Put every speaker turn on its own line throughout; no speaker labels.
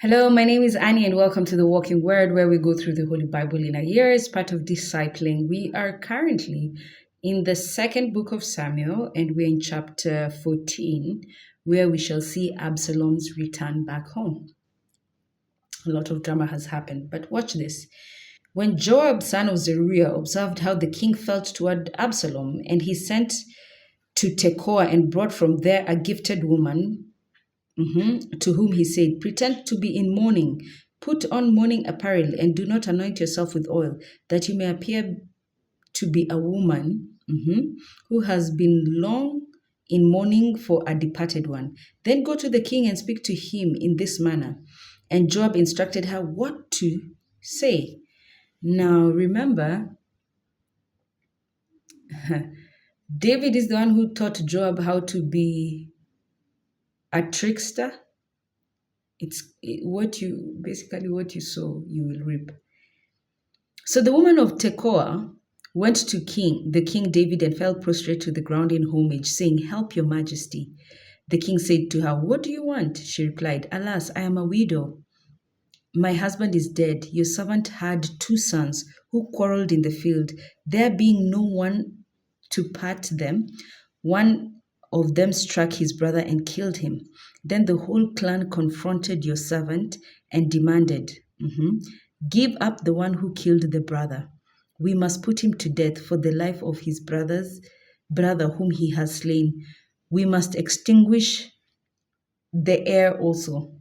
Hello, my name is Annie, and welcome to the Walking Word, where we go through the Holy Bible in a year as part of discipling. We are currently in the second book of Samuel, and we're in chapter 14, where we shall see Absalom's return back home. A lot of drama has happened, but watch this. When Joab, son of Zeruiah, observed how the king felt toward Absalom, and he sent to Tekoa and brought from there a gifted woman, to whom he said, pretend to be in mourning, put on mourning apparel, and do not anoint yourself with oil, that you may appear to be a woman who has been long in mourning for a departed one. Then go to the king and speak to him in this manner. And Joab instructed her what to say. Now remember, David is the one who taught Joab how to be a trickster. What you sow, you will reap. So the woman of Tekoa went to the king David, and fell prostrate to the ground in homage, saying, "Help your majesty." The king said to her, "What do you want?" She replied, "Alas, I am a widow. My husband is dead. Your servant had 2 sons who quarreled in the field. There being no one to part them, one of them struck his brother and killed him. Then the whole clan confronted your servant and demanded, give up the one who killed the brother. We must put him to death for the life of his brother whom he has slain. We must extinguish the heir also.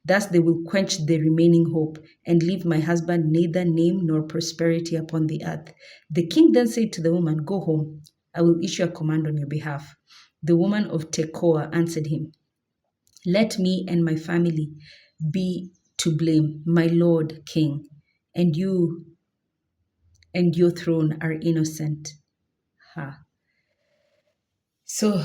Thus they will quench the remaining hope and leave my husband neither name nor prosperity upon the earth." The king then said to the woman, "Go home. I will issue a command on your behalf." The woman of Tekoa answered him, "Let me and my family be to blame, my lord king, and you and your throne are innocent." So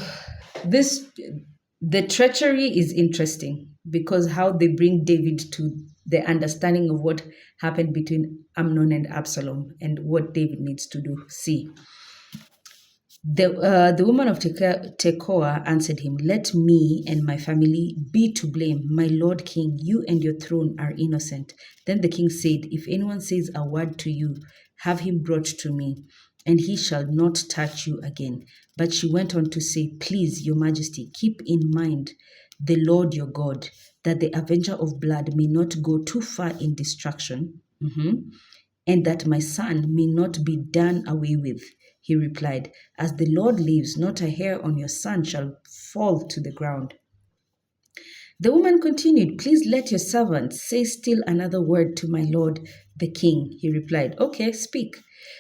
the treachery is interesting, because how they bring David to the understanding of what happened between Amnon and Absalom and what David needs to do. See, the woman of Tekoa answered him, "Let me and my family be to blame. My lord king, you and your throne are innocent." Then the king said, "If anyone says a word to you, have him brought to me, and he shall not touch you again." But she went on to say, "Please, your majesty, keep in mind the Lord your God, that the avenger of blood may not go too far in destruction, and that my son may not be done away with." He replied, "As the Lord lives, not a hair on your son shall fall to the ground." The woman continued, "Please let your servant say still another word to my lord the king." He replied, "Okay, speak."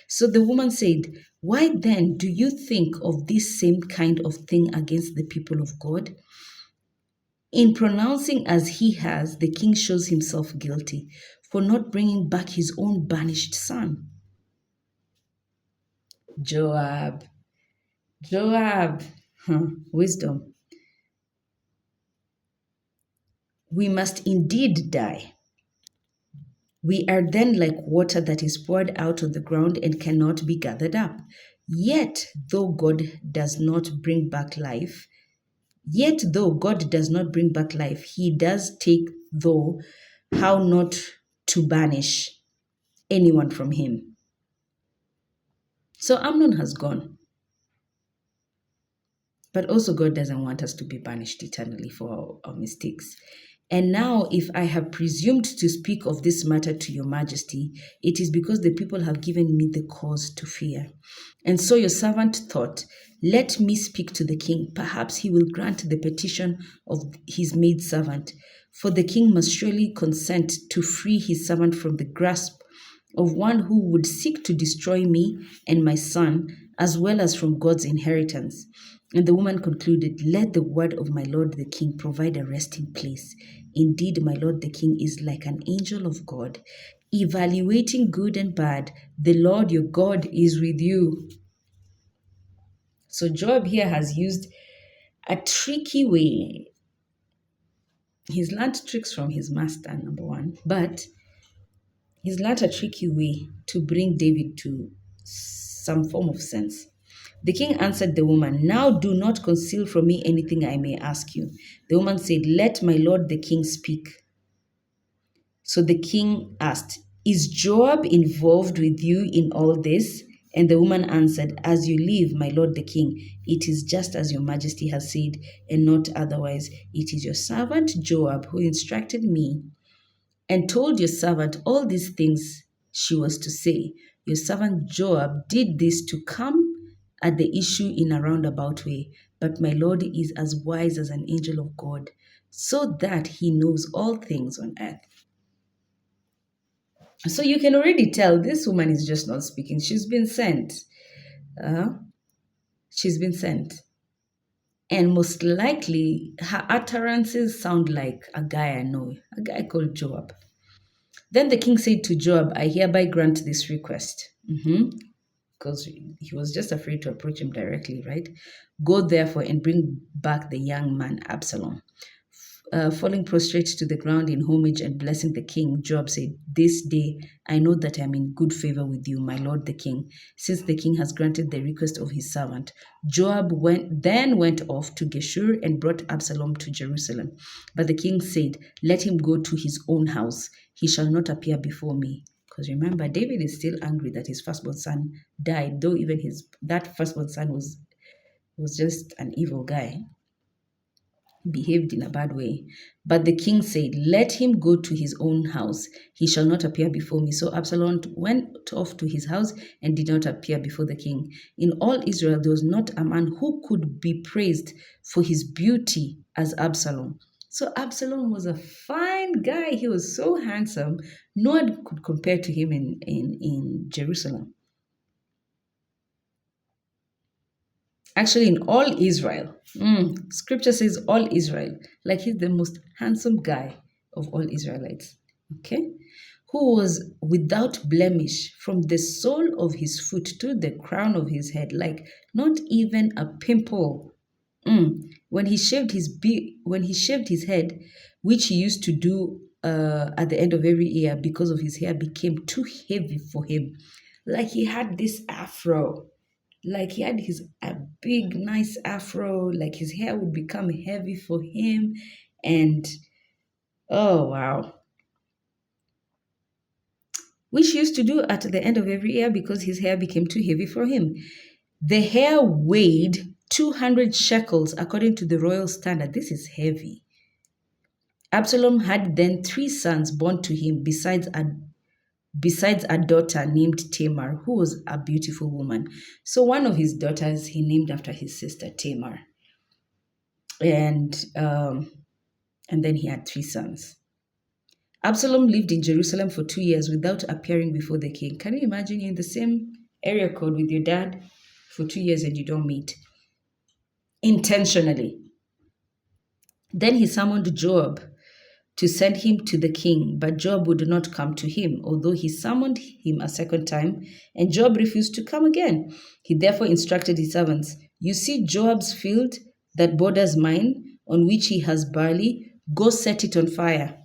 So the woman said, "Why then do you think of this same kind of thing against the people of God? In pronouncing as he has, the king shows himself guilty for not bringing back his own banished son." Joab, wisdom. "We must indeed die. We are then like water that is poured out on the ground and cannot be gathered up. Yet, though God does not bring back life, he does take, though, how not to banish anyone from him." So Amnon has gone. But also God doesn't want us to be banished eternally for our mistakes. "And now, if I have presumed to speak of this matter to your majesty, it is because the people have given me the cause to fear. And so your servant thought, let me speak to the king. Perhaps he will grant the petition of his maidservant. For the king must surely consent to free his servant from the grasp of one who would seek to destroy me and my son, as well as from God's inheritance." And the woman concluded, "Let the word of my lord the king provide a resting place. Indeed, my lord the king is like an angel of God, evaluating good and bad. The Lord your God is with you." So Job here has used a tricky way. He's learned tricks from his master, number one, but he's learned a tricky way to bring David to some form of sense. The king answered the woman, "Now do not conceal from me anything I may ask you." The woman said, "Let my lord the king speak." So the king asked, Is Joab involved with you in all this? And the woman answered, As you live, my lord the king, it is just as your majesty has said, and not otherwise. It is your servant Joab who instructed me and told your servant all these things she was to say. Your servant Joab did this to come at the issue in a roundabout way. But my Lord is as wise as an angel of God, so that he knows all things on earth. So you can already tell this woman is just not speaking. She's been sent. Uh, she's been sent. And most likely, her utterances sound like a guy I know, a guy called Joab. Then the king said to Joab, I hereby grant this request. Because he was just afraid to approach him directly, right? Go therefore and bring back the young man Absalom. Falling prostrate to the ground in homage and blessing the king, Joab said, This day I know that I am in good favor with you, my lord the king, since the king has granted the request of his servant. Joab then went off to Geshur and brought Absalom to Jerusalem. But the king said, Let him go to his own house. He shall not appear before me. Because remember, David is still angry that his firstborn son died, though even that firstborn son was just an evil guy, behaved in a bad way. But the king said, Let him go to his own house. He shall not appear before me. So Absalom went off to his house and did not appear before the king. In all Israel, there was not a man who could be praised for his beauty as Absalom. So Absalom was a fine guy. He was so handsome. No one could compare to him in Jerusalem. Actually, in all Israel. Scripture says all Israel. Like he's the most handsome guy of all Israelites. Okay? Who was without blemish from the sole of his foot to the crown of his head. Like not even a pimple. When he shaved his head, which he used to do at the end of every year because of his hair became too heavy for him. Like he had this afro. Like he had a big, nice afro, like his hair would become heavy for him. And oh, wow. Which he used to do at the end of every year because his hair became too heavy for him. The hair weighed 200 shekels according to the royal standard. This is heavy. Absalom had then 3 sons born to him besides a daughter named Tamar, who was a beautiful woman. So one of his daughters he named after his sister Tamar. And then he had 3 sons. Absalom lived in Jerusalem for 2 years without appearing before the king. Can you imagine you're in the same area code with your dad for 2 years and you don't meet? Intentionally. Then he summoned Joab to send him to the king, but Joab would not come to him, although he summoned him a second time, and Joab refused to come again. He therefore instructed his servants, You see Joab's field that borders mine, on which he has barley, go set it on fire.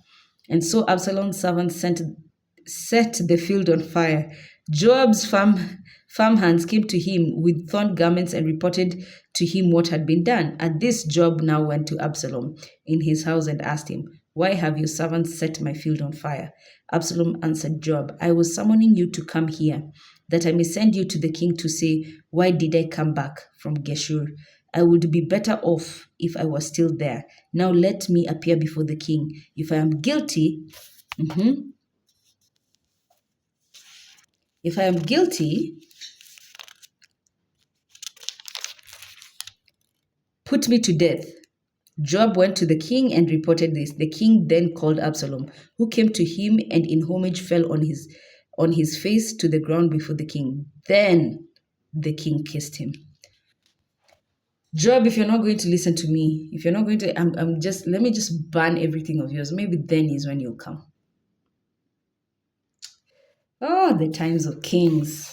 And so Absalom's servants set the field on fire. Joab's farmhands came to him with torn garments and reported to him what had been done. At this, Joab now went to Absalom in his house and asked him, Why have your servants set my field on fire? Absalom answered Joab, I was summoning you to come here, that I may send you to the king to say, Why did I come back from Geshur? I would be better off if I was still there. Now let me appear before the king. If I am guilty, put me to death. Joab went to the king and reported this. The king then called Absalom, who came to him and in homage fell on his face to the ground before the king. Then the king kissed him. Joab, if you're not going to listen to me, if you're not going to, let me just ban everything of yours. Maybe then is when you'll come. Oh, the times of kings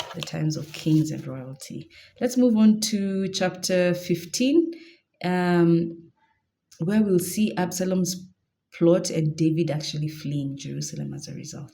and royalty. Let's move on to chapter 15, where we'll see Absalom's plot and David actually fleeing Jerusalem as a result.